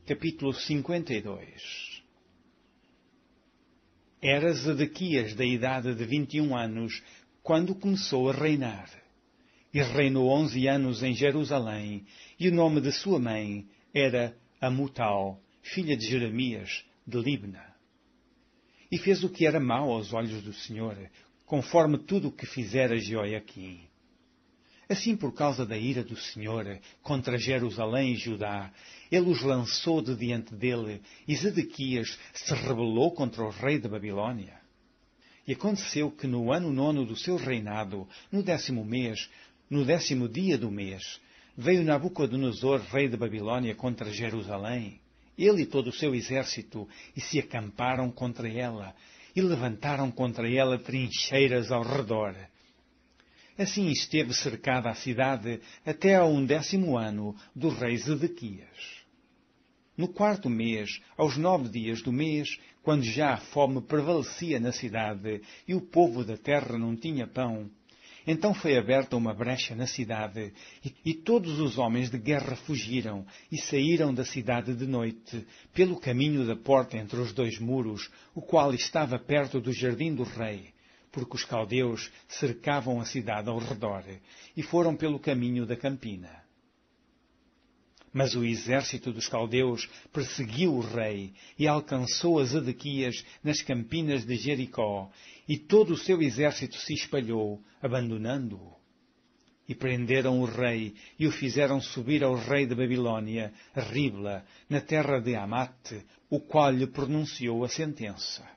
Capítulo 52. Era Zedequias da idade de 21 anos, quando começou a reinar. E reinou 11 anos em Jerusalém, e o nome de sua mãe era Amutal, filha de Jeremias, de Libna. E fez o que era mau aos olhos do Senhor, conforme tudo o que fizera Jeoiaquim. Assim, por causa da ira do Senhor contra Jerusalém e Judá, ele os lançou de diante dele, e Zedequias se rebelou contra o rei da Babilônia. E aconteceu que no ano 9 do seu reinado, no 10º mês, no 10º dia do mês, veio Nabucodonosor, rei da Babilônia, contra Jerusalém, ele e todo o seu exército, e se acamparam contra ela, e levantaram contra ela trincheiras ao redor. Assim esteve cercada a cidade até ao 11º ano do rei Zedequias. No 4º mês, aos 9 dias do mês, quando já a fome prevalecia na cidade e o povo da terra não tinha pão, então foi aberta uma brecha na cidade, e todos os homens de guerra fugiram e saíram da cidade de noite, pelo caminho da porta entre os dois muros, o qual estava perto do jardim do rei, porque os caldeus cercavam a cidade ao redor, e foram pelo caminho da campina. Mas o exército dos caldeus perseguiu o rei e alcançou a Zedequias nas campinas de Jericó, e todo o seu exército se espalhou, abandonando-o. E prenderam o rei e o fizeram subir ao rei da Babilônia, a Ribla, na terra de Amate, o qual lhe pronunciou a sentença.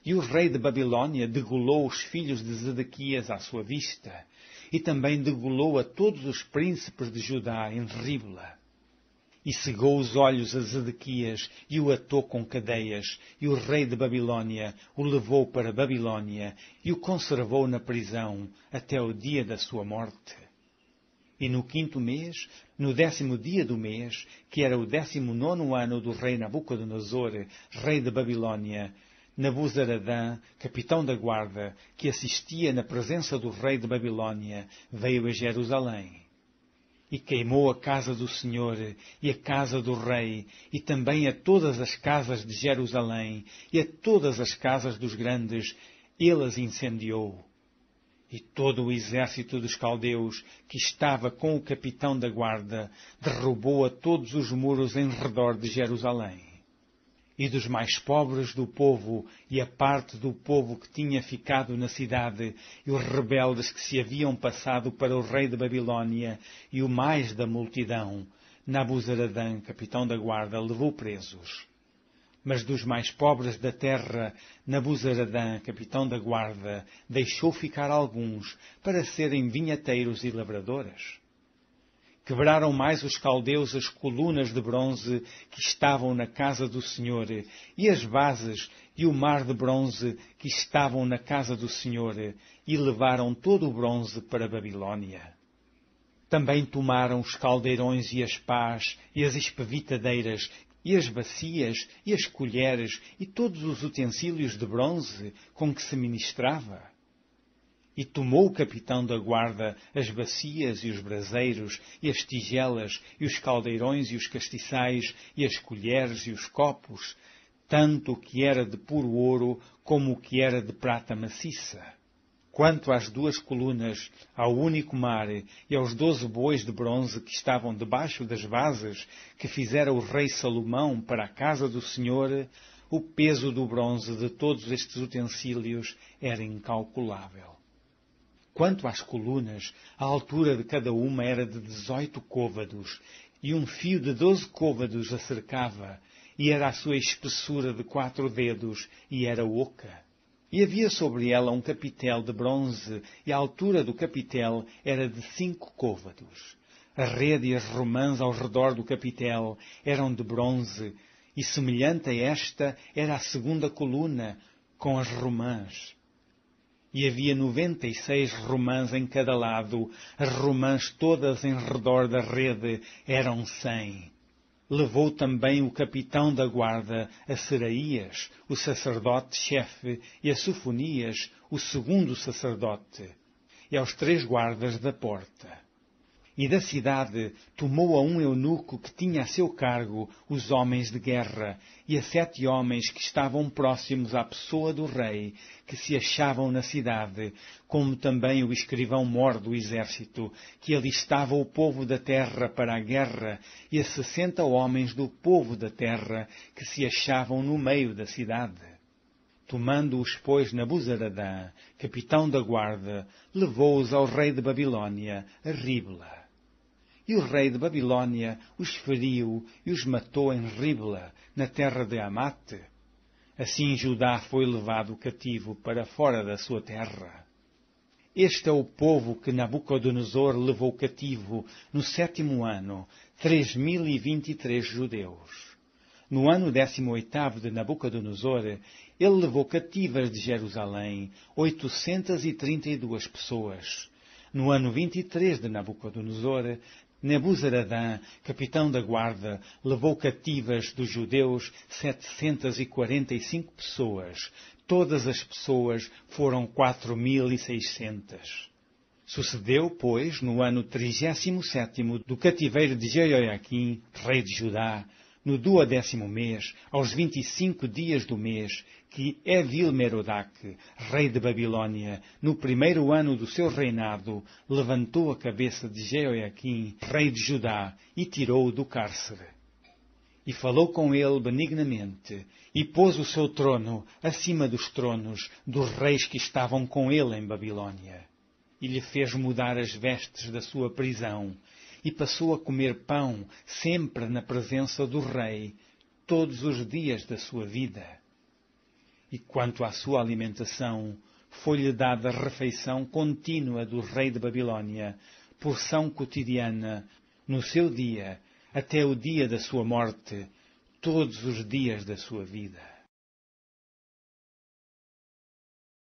E o rei de Babilônia degolou os filhos de Zedequias à sua vista, e também degolou a todos os príncipes de Judá em Ribla. E cegou os olhos a Zedequias e o atou com cadeias, e o rei de Babilônia o levou para Babilônia e o conservou na prisão até o dia da sua morte. E no 5º mês, no 10º dia do mês, que era o 19º ano do rei Nabucodonosor, rei de Babilônia, Nabuzaradã, capitão da guarda, que assistia na presença do rei de Babilônia, veio a Jerusalém. E queimou a casa do Senhor e a casa do rei, e também a todas as casas de Jerusalém, e a todas as casas dos grandes, ele as incendiou. E todo o exército dos caldeus, que estava com o capitão da guarda, derrubou a todos os muros em redor de Jerusalém. E dos mais pobres do povo, e a parte do povo que tinha ficado na cidade, e os rebeldes que se haviam passado para o rei de Babilônia, e o mais da multidão, Nabuzaradã, capitão da guarda, levou presos. Mas dos mais pobres da terra, Nabuzaradã, capitão da guarda, deixou ficar alguns, para serem vinhateiros e lavradores. Quebraram mais os caldeus as colunas de bronze que estavam na casa do Senhor, e as bases e o mar de bronze que estavam na casa do Senhor, e levaram todo o bronze para a Babilônia. Também tomaram os caldeirões e as pás, e as espevitadeiras, e as bacias, e as colheres, e todos os utensílios de bronze com que se ministrava. E tomou o capitão da guarda as bacias e os braseiros, e as tigelas, e os caldeirões e os castiçais, e as colheres e os copos, tanto o que era de puro ouro como o que era de prata maciça. Quanto às 2 colunas, ao único mar e aos 12 bois de bronze que estavam debaixo das vases que fizera o rei Salomão para a casa do Senhor, o peso do bronze de todos estes utensílios era incalculável. Quanto às colunas, a altura de cada uma era de 18 côvados, e um fio de 12 côvados a cercava, e era a sua espessura de 4 dedos, e era oca. E havia sobre ela um capitel de bronze, e a altura do capitel era de 5 côvados. A rede e as romãs ao redor do capitel eram de bronze, e semelhante a esta era a 2ª coluna, com as romãs. E havia 96 romãs em cada lado, as romãs todas em redor da rede eram 100. Levou também o capitão da guarda a Seraías, o sacerdote-chefe, e a Sofonias, o 2º sacerdote, e aos 3 guardas da porta. E da cidade tomou a um eunuco que tinha a seu cargo os homens de guerra, e a 7 homens que estavam próximos à pessoa do rei, que se achavam na cidade, como também o escrivão-mor do exército, que alistava o povo da terra para a guerra, e a 60 homens do povo da terra, que se achavam no meio da cidade. Tomando-os, pois, Nabuzaradã, capitão da guarda, levou-os ao rei de Babilônia, a Ribla. E o rei de Babilônia os feriu e os matou em Ribla, na terra de Amate. Assim Judá foi levado cativo para fora da sua terra. Este é o povo que Nabucodonosor levou cativo no 7º ano, 3.023 judeus. No ano 18º de Nabucodonosor, ele levou cativas de Jerusalém 832 pessoas. No ano 23 de Nabucodonosor, Nabuzaradã, capitão da guarda, levou cativas dos judeus 745 pessoas. Todas as pessoas foram 4.600. Sucedeu, pois, no ano 37º do cativeiro de Jeoiaquim, rei de Judá, no 12º mês, aos 25 dias do mês, que Evil-Merodach, rei de Babilônia, no 1º ano do seu reinado, levantou a cabeça de Jeoiaquim, rei de Judá, e tirou-o do cárcere. E falou com ele benignamente, e pôs o seu trono acima dos tronos dos reis que estavam com ele em Babilônia. E lhe fez mudar as vestes da sua prisão, e passou a comer pão sempre na presença do rei, todos os dias da sua vida. E quanto à sua alimentação, foi-lhe dada refeição contínua do rei de Babilônia, porção cotidiana, no seu dia, até o dia da sua morte, todos os dias da sua vida.